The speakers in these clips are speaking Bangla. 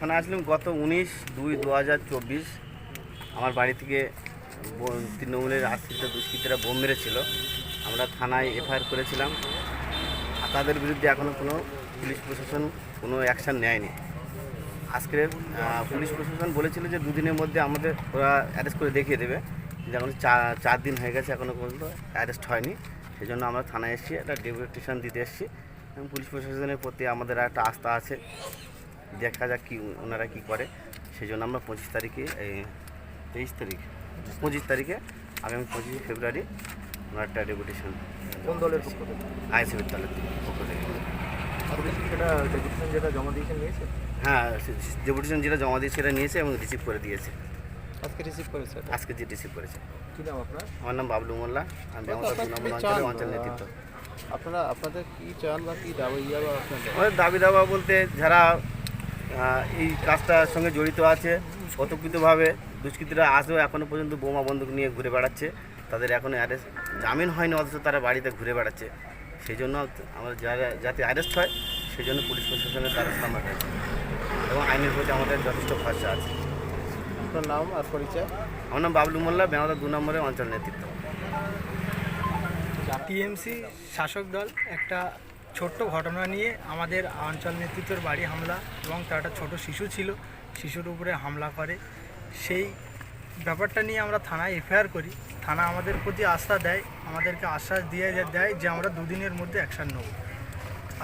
থানায় আসলাম গত 19/2/2024। আমার বাড়ি থেকে তৃণমূলের আশ্রিত দুষ্কৃতীরা বোম মেরেছিল। আমরা থানায় এফআইআর করেছিলাম। আর তাদের বিরুদ্ধে এখনও কোনো পুলিশ প্রশাসন কোনো অ্যাকশান নেয়নি। আজকে পুলিশ প্রশাসন বলেছিল যে 2 দিনের মধ্যে আমাদের ওরা অ্যারেস্ট করে দেখিয়ে দেবে। যেমন 4 দিন হয়ে গেছে, এখনও পর্যন্ত অ্যারেস্ট হয়নি। সেই জন্য আমরা থানায় এসেছি, একটা ডেপুটেশন দিতে এসেছি। এবং পুলিশ প্রশাসনের প্রতি আমাদের একটা আস্থা আছে, দেখা যাক কী ওনারা কী করে। সেই জন্য আমরা 25 তারিখে 25 তারিখে আগামী 25 ফেব্রুয়ারি আমরা একটা ডেপুটেশন কোন দলের পক্ষ থেকে? আইএসএফের দলের পক্ষ থেকে। সেটা ডেপুটেশন যেটা জমা দিয়েছেন নিয়েছে? হ্যাঁ, ডেপুটেশন যেটা জমা দিয়েছে সেটা নিয়েছে এবং রিসিভ করে দিয়েছে। আজকে রিসিভ করেছে? আজকে যে রিসিভ করেছে। কী নাম আপনার? আমার নাম বাবলু মোল্লা, আমি অঞ্চল নেতৃত্ব। আপনাদের কী চান বা কী দাবি বা আপনাদের? আমাদের দাবি দাবা বলতে যারা এই কাজটার সঙ্গে জড়িত আছে, অতর্কিতভাবে দুষ্কৃতীরা আজও এখনও পর্যন্ত বোমা বন্দুক নিয়ে ঘুরে বেড়াচ্ছে, তাদের এখনও অ্যারেস্ট জামিন হয়নি, অথচ তারা বাড়িতে ঘুরে বেড়াচ্ছে। সেই জন্য আমরা যাতে অ্যারেস্ট হয় সেই জন্য পুলিশ প্রশাসনের দ্বারস্থ আমরা হয়েছে এবং আইনের প্রতি আমাদের যথেষ্ট ভরসা আছে। আপনার নাম আর পরিচয়? আমার নাম বাবলু মোল্লা, বেনাদা 2 নম্বরের অঞ্চল নেতৃত্ব। টিএমসি শাসক দল একটা ছোট্ট ঘটনা নিয়ে আমাদের অঞ্চল নেতৃত্বের বাড়ি হামলা এবং তার একটা ছোটো শিশু ছিল, শিশুর উপরে হামলা করে। সেই ব্যাপারটা নিয়ে আমরা থানায় এফআইআর করি। থানা আমাদের প্রতি আস্থা দেয়, আমাদেরকে আশ্বাস দিয়ে দেয় যে আমরা 2 দিনের মধ্যে অ্যাকশান নেব।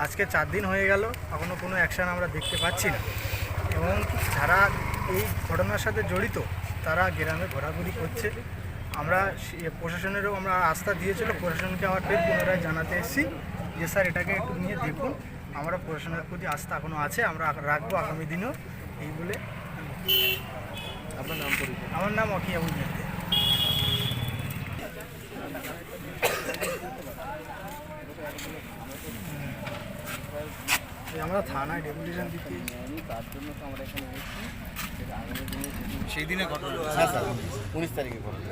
আজকে 4 দিন হয়ে গেল, এখনও কোনো অ্যাকশান আমরা দেখতে পাচ্ছি না। এবং যারা এই ঘটনার সাথে জড়িত তারা গ্রামে ঘোরাঘুরি করছে। আমরা প্রশাসনেরও আমরা আস্থা দিয়েছিল, প্রশাসনকে আবার ফের পুনরায় জানাতে এসেছি যে স্যার এটাকে একটু নিয়ে দেখুন। আমরা প্রশাসনের প্রতি আস্থা এখনও আছে, আমরা রাখবো আগামী দিনেও। এই বলে আপনার নাম পরিচয়? আমার নাম অকিয়াবুল মির্জা। আমরা থানায় ডেপুটেশন দিতে তার জন্য তো আমরা এখানে এসেছি। আগামী দিনে সেই দিনে ঘটনা 19 তারিখে ঘটনা।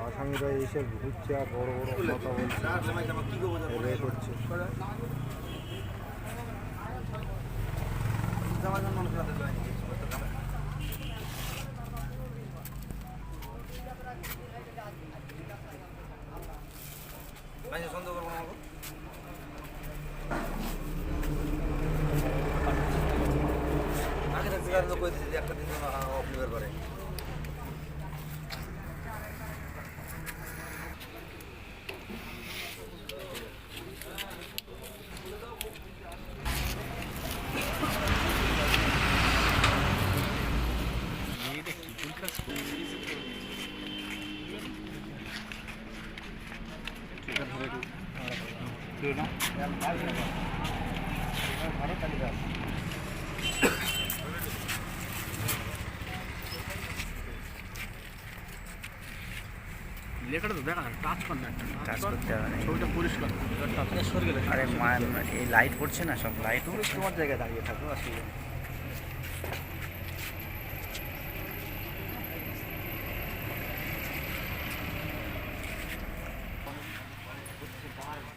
আসামিরা এসে ঘুরছে আর বড় বড় কথা বলছে, রেট হচ্ছে। একটা দিন অফ করে লেখাটা তো দেখা টাচ করতে হবে না, ছবিটা পরিষ্কার। আরে এই লাইট পড়ছে না, সব লাইট তোমার জায়গায় দাঁড়িয়ে থাকো, আসলে